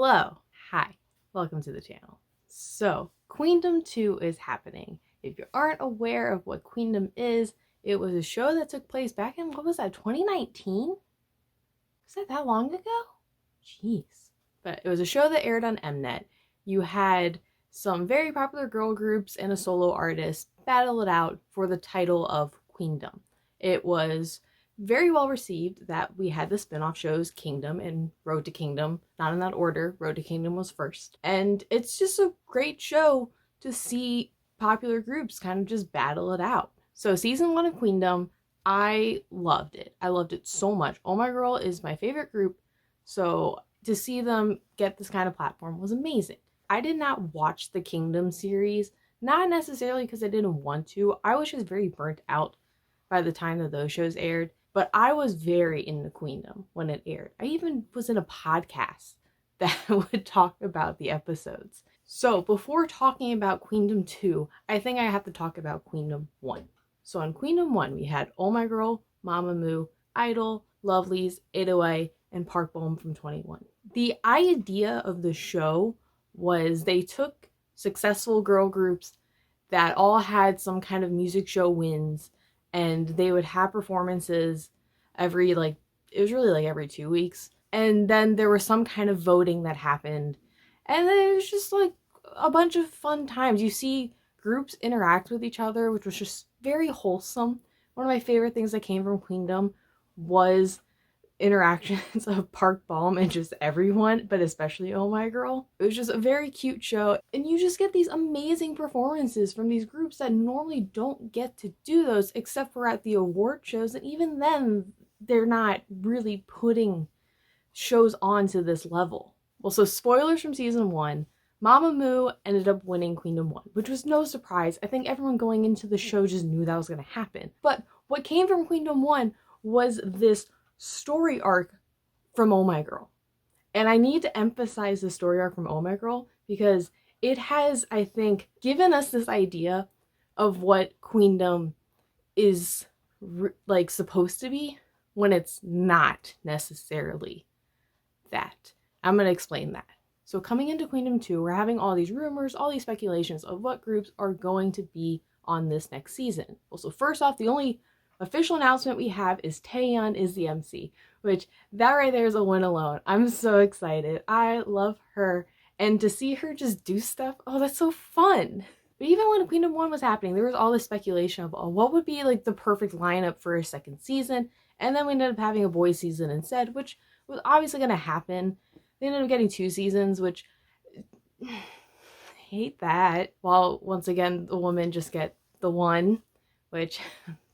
Hello, hi, welcome to the channel. So, Queendom 2 is happening. If you aren't aware of what Queendom is, it was a show that took place back in, what was that, 2019? Was that long ago? Jeez. But it was a show that aired on Mnet. You had some very popular girl groups and a solo artist battle it out for the title of Queendom. It was very well received that we had the spin-off shows Kingdom and Road to Kingdom. Not in that order. Road to Kingdom was first. And it's just a great show to see popular groups kind of just battle it out. So season 1 of Queendom, I loved it. I loved it so much. Oh My Girl is my favorite group. So to see them get this kind of platform was amazing. I did not watch the Kingdom series, not necessarily because I didn't want to. I was just very burnt out by the time that those shows aired. But I was very into Queendom when it aired. I even was in a podcast that would talk about the episodes. So before talking about Queendom 2, I think I have to talk about Queendom 1. So in Queendom 1, we had Oh My Girl, Mamamoo, Idol, Lovelyz, 808, and Park Bom from 21. The idea of the show was they took successful girl groups that all had some kind of music show wins, and they would have performances every, it was really every 2 weeks. And then there was some kind of voting that happened. And then it was just a bunch of fun times. You see groups interact with each other, which was just very wholesome. One of my favorite things that came from Queendom was interactions of Park Bom and just everyone, but especially Oh My Girl. It was just a very cute show, and you just get these amazing performances from these groups that normally don't get to do those except for at the award shows, and even then they're not really putting shows on to this level. Well, so spoilers from season 1, Mamamoo ended up winning Queendom 1, which was no surprise. I think everyone going into the show just knew that was going to happen. But what came from Queendom 1 was this story arc from Oh My Girl. And I need to emphasize the story arc from Oh My Girl because it has, I think, given us this idea of what Queendom is supposed to be when it's not necessarily that. I'm going to explain that. So coming into Queendom 2, we're having all these rumors, all these speculations of what groups are going to be on this next season. Well, so first off, the only official announcement we have is Taeyeon is the MC, which that right there is a win alone. I'm so excited. I love her, and to see her just do stuff, oh, that's so fun. But even when Queendom 1 was happening, there was all this speculation of what would be the perfect lineup for a second season, and then we ended up having a boys season instead, which was obviously going to happen. They ended up getting 2 seasons, which I hate that. Well, once again, the women just get the one, which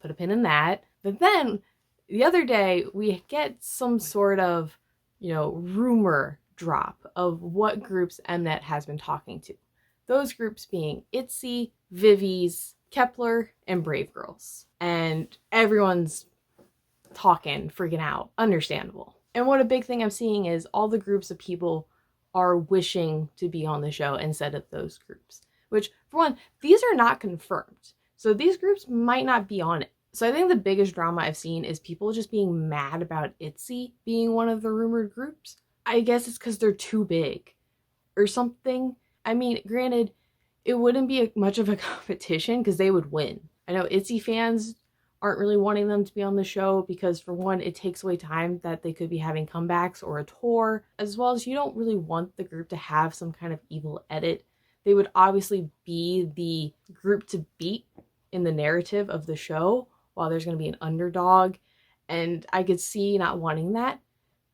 put a pin in that. But then the other day we get some sort of, rumor drop of what groups Mnet has been talking to. Those groups being ITZY, Vivi's, Kepler, and Brave Girls. And everyone's talking, freaking out. Understandable. And what a big thing I'm seeing is all the groups of people are wishing to be on the show instead of those groups. Which, for one, these are not confirmed. So these groups might not be on it. So I think the biggest drama I've seen is people just being mad about ITZY being one of the rumored groups. I guess it's because they're too big or something. I mean, granted, it wouldn't be much of a competition because they would win. I know ITZY fans aren't really wanting them to be on the show because, for one, it takes away time that they could be having comebacks or a tour, as well as you don't really want the group to have some kind of evil edit. They would obviously be the group to beat in the narrative of the show, while there's going to be an underdog, and I could see not wanting that,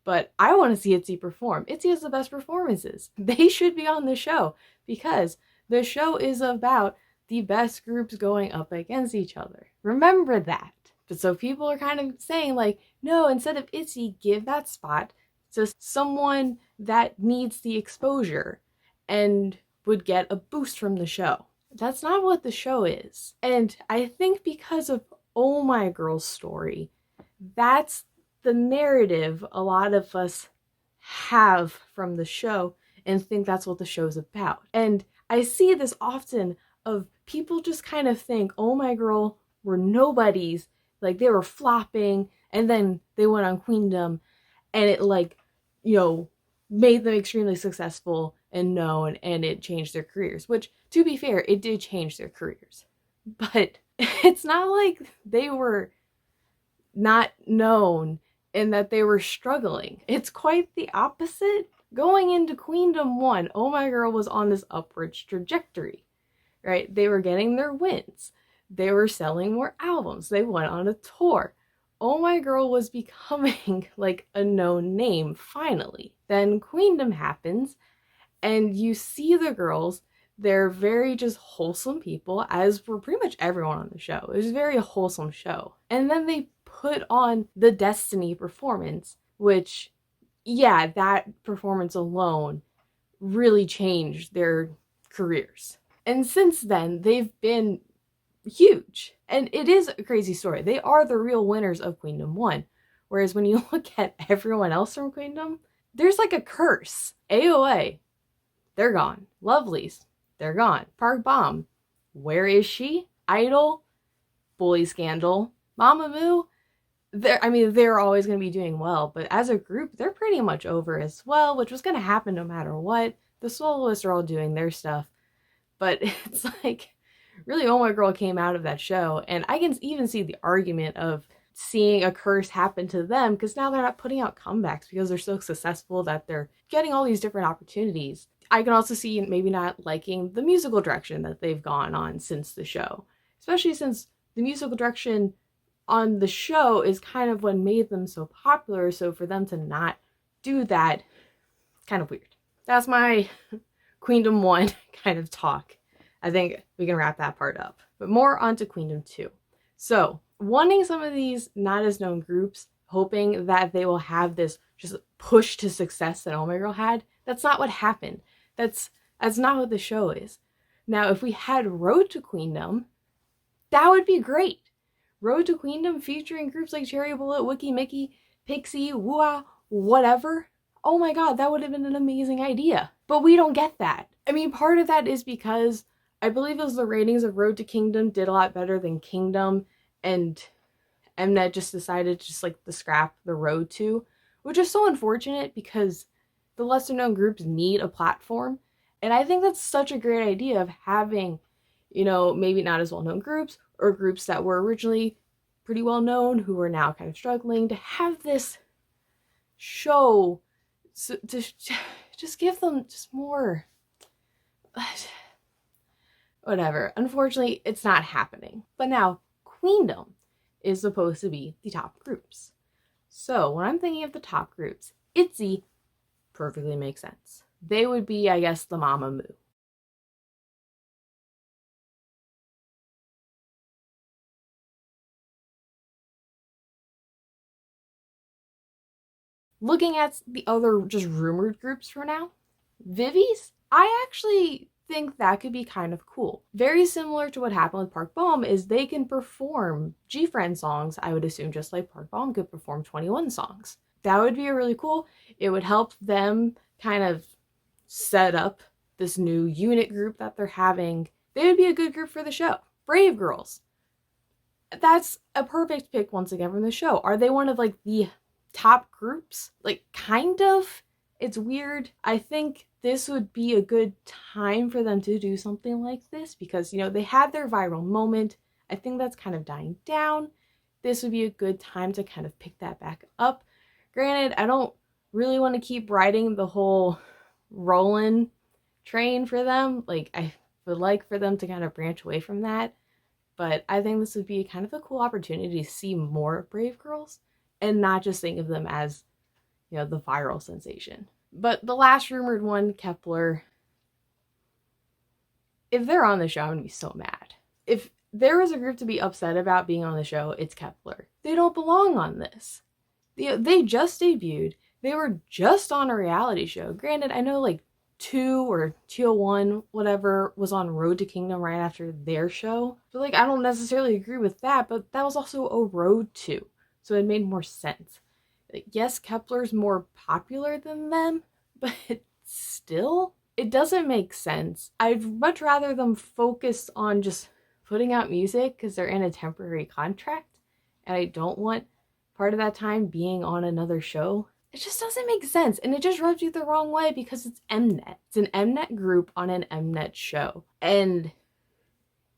but I want to see ITZY perform. ITZY has the best performances. They should be on the show because the show is about the best groups going up against each other. Remember that. But so people are kind of saying no, instead of ITZY, give that spot to someone that needs the exposure and would get a boost from the show. That's not what the show is. And I think because of Oh My Girl's story, that's the narrative a lot of us have from the show and think that's what the show's about. And I see this often of people just kind of think Oh My Girl were nobodies, they were flopping, and then they went on Queendom, and it made them extremely successful and known, and it changed their careers, which, to be fair, it did change their careers. But it's not like they were not known and that they were struggling. It's quite the opposite. Going into Queendom 1, Oh My Girl was on this upward trajectory, right? They were getting their wins. They were selling more albums. They went on a tour. Oh My Girl was becoming like a known name finally. Then Queendom happens, and you see the girls. They're very just wholesome people, as were pretty much everyone on the show. It was a very wholesome show. And then they put on the Destiny performance, which, yeah, that performance alone really changed their careers. And since then, they've been huge. And it is a crazy story. They are the real winners of Queendom 1. Whereas when you look at everyone else from Queendom, there's like a curse. AOA, they're gone. Lovelies, they're gone. Park Bomb, where is she? Idol, Bully Scandal, Mamamoo, they're always going to be doing well, but as a group, they're pretty much over as well, which was going to happen no matter what. The soloists are all doing their stuff, but it's like, really, Oh My Girl came out of that show, and I can even see the argument of seeing a curse happen to them, because now they're not putting out comebacks because they're so successful that they're getting all these different opportunities. I can also see maybe not liking the musical direction that they've gone on since the show, especially since the musical direction on the show is kind of what made them so popular. So for them to not do that, kind of weird. That's my Queendom 1 kind of talk. I think we can wrap that part up. But more onto Queendom 2. So, wanting some of these not as known groups, hoping that they will have this just push to success that Oh My Girl had, that's not what happened. That's not what the show is. Now, if we had Road to Queendom, that would be great. Road to Queendom featuring groups like Cherry Bullet, Wiki Mickey, Pixie, Woo-ah, whatever. Oh my god, that would have been an amazing idea. But we don't get that. I mean, part of that is because I believe it was the ratings of Road to Kingdom did a lot better than Kingdom, and Mnet just decided to just like to scrap the Road to, which is so unfortunate because the lesser known groups need a platform. And I think that's such a great idea of having, maybe not as well known groups or groups that were originally pretty well known who are now kind of struggling to have this show to just give them just more. Whatever. Unfortunately, it's not happening. But now, Queendom is supposed to be the top groups. So when I'm thinking of the top groups, ITZY perfectly makes sense. They would be, I guess, the Mamamoo. Looking at the other just rumored groups for now, Vivi's, I actually think that could be kind of cool. Very similar to what happened with Park Bom is they can perform G-Friend songs, I would assume, just like Park Bom could perform 21 songs. That would be really cool. It would help them kind of set up this new unit group that they're having. They would be a good group for the show. Brave Girls. That's a perfect pick once again from the show. Are they one of like the top groups? Like, kind of. It's weird. I think this would be a good time for them to do something like this because, they had their viral moment. I think that's kind of dying down. This would be a good time to kind of pick that back up. Granted, I don't really want to keep riding the whole Rollin' train for them. Like, I would like for them to kind of branch away from that. But I think this would be kind of a cool opportunity to see more Brave Girls and not just think of them as, the viral sensation. But the last rumored one, Kep1er, if they're on the show, I'm going to be so mad. If there was a group to be upset about being on the show, it's Kep1er. They don't belong on this. They just debuted. They were just on a reality show. Granted, I know like 2 or 201, whatever, was on Road to Kingdom right after their show. But like, I don't necessarily agree with that, but that was also a road to. So it made more sense. Like, yes, Kep1er's more popular than them, but still, it doesn't make sense. I'd much rather them focus on just putting out music because they're in a temporary contract, and I don't want part of that time being on another show. It just doesn't make sense, and it just rubs you the wrong way because it's Mnet. It's an Mnet group on an Mnet show, and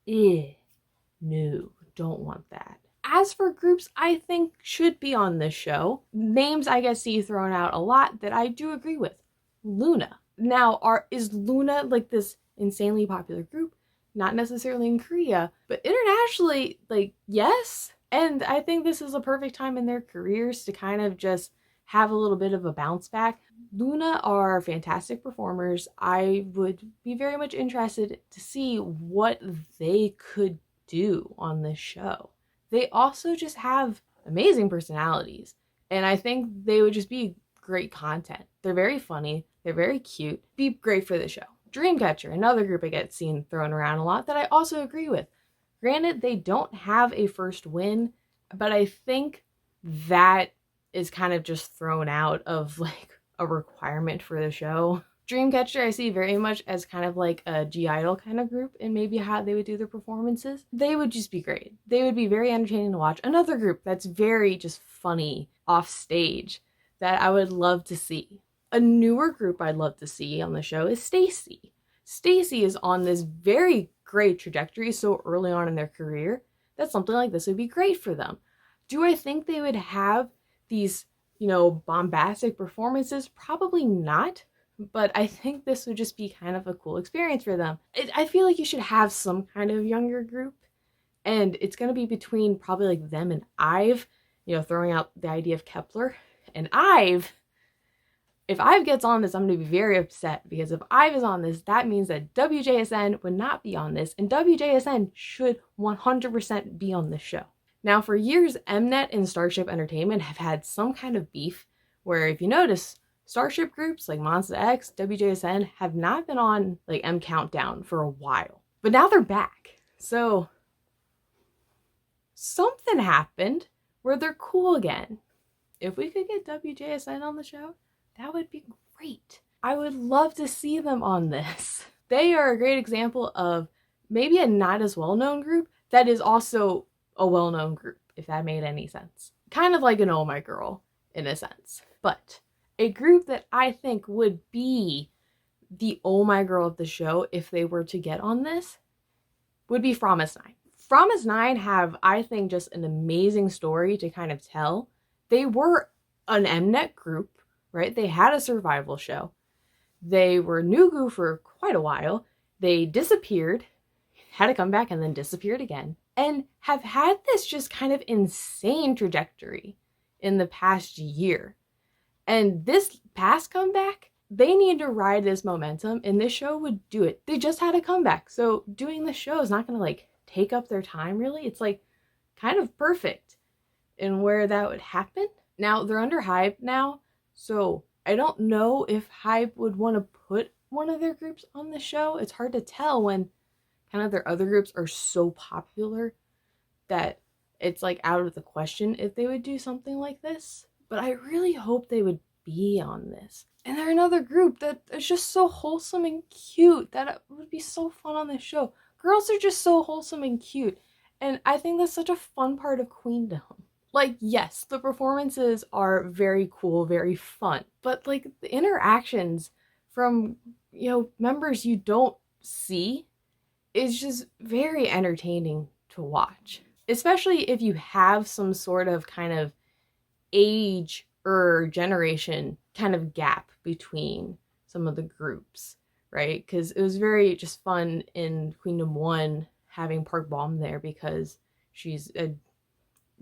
no, don't want that. As for groups I think should be on this show, names I get see thrown out a lot that I do agree with. Luna. Now, is Luna like this insanely popular group? Not necessarily in Korea, but internationally, like, yes. And I think this is a perfect time in their careers to kind of just have a little bit of a bounce back. Luna are fantastic performers. I would be very much interested to see what they could do on this show. They also just have amazing personalities, and I think they would just be great content. They're very funny, they're very cute, be great for the show. Dreamcatcher, another group I get seen thrown around a lot that I also agree with. Granted, they don't have a first win, but I think that is kind of just thrown out of like a requirement for the show. Dreamcatcher I see very much as kind of like a G-Idol kind of group, and maybe how they would do their performances. They would just be great. They would be very entertaining to watch. Another group that's very just funny off stage that I would love to see. A newer group I'd love to see on the show is Stacy. Stacy is on this very great trajectory so early on in their career that something like this would be great for them. Do I think they would have these, bombastic performances? Probably not, but I think this would just be kind of a cool experience for them. I feel like you should have some kind of younger group, and it's going to be between probably like them and IVE, throwing out the idea of Kepler. And IVE, if IVE gets on this, I'm going to be very upset, because if IVE is on this, that means that WJSN would not be on this, and WJSN should 100% be on this show. Now, for years, Mnet and Starship Entertainment have had some kind of beef where, if you notice, Starship groups like Monsta X, WJSN have not been on like M Countdown for a while. But now they're back. So something happened where they're cool again. If we could get WJSN on the show, that would be great. I would love to see them on this. They are a great example of maybe a not as well-known group that is also a well-known group, if that made any sense. Kind of like an Oh My Girl, in a sense. But a group that I think would be the Oh My Girl of the show if they were to get on this would be Fromis_9. Fromis_9 have, I think, just an amazing story to kind of tell. They were an Mnet group, right? They had a survival show. They were Nugu for quite a while. They disappeared, had to come back, and then disappeared again, and have had this just kind of insane trajectory in the past year. And this past comeback, they need to ride this momentum, and this show would do it. They just had a comeback, so doing the show is not going to like take up their time, really. It's like kind of perfect in where that would happen. Now, they're under Hype now, so I don't know if Hype would want to put one of their groups on the show. It's hard to tell when kind of their other groups are so popular that it's like out of the question if they would do something like this. But I really hope they would be on this. And they're another group that is just so wholesome and cute that it would be so fun on this show. Girls are just so wholesome and cute, and I think that's such a fun part of Queendom. Like, yes, the performances are very cool, very fun, but like the interactions from, members you don't see is just very entertaining to watch. Especially if you have some sort of kind of age or generation kind of gap between some of the groups, right? Because it was very just fun in Queendom 1 having Park Bom there, because she's a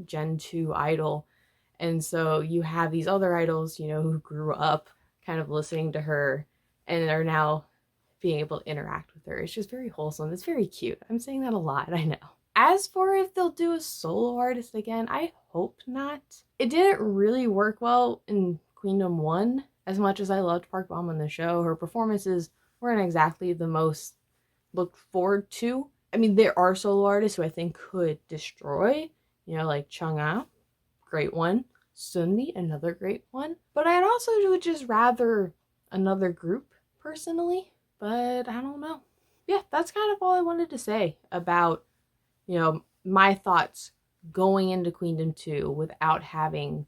Gen 2 idol. And so you have these other idols, who grew up kind of listening to her and are now being able to interact with her. It's just very wholesome. It's very cute. I'm saying that a lot, I know. As for if they'll do a solo artist again, I hope not. It didn't really work well in Queendom 1 as much as I loved Park Bom on the show. Her performances weren't exactly the most looked forward to. I mean, there are solo artists who I think could destroy, like Chang'e, great one. Sunmi, another great one. But I'd also would just rather another group, personally. But I don't know. Yeah, that's kind of all I wanted to say about, my thoughts going into Queendom 2 without having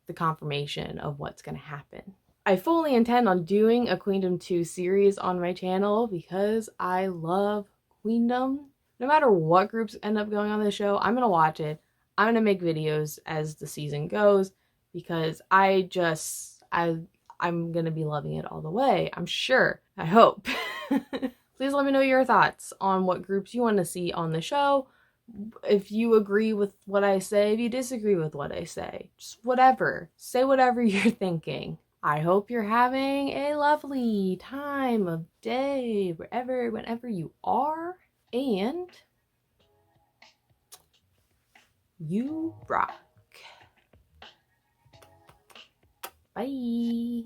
the confirmation of what's going to happen. I fully intend on doing a Queendom 2 series on my channel because I love Queendom. No matter what groups end up going on the show, I'm going to watch it. I'm going to make videos as the season goes because I'm going to be loving it all the way. I'm sure. I hope. Please let me know your thoughts on what groups you want to see on the show. If you agree with what I say, if you disagree with what I say, just whatever. Say whatever you're thinking. I hope you're having a lovely time of day, whenever you are. And you rock. Bye.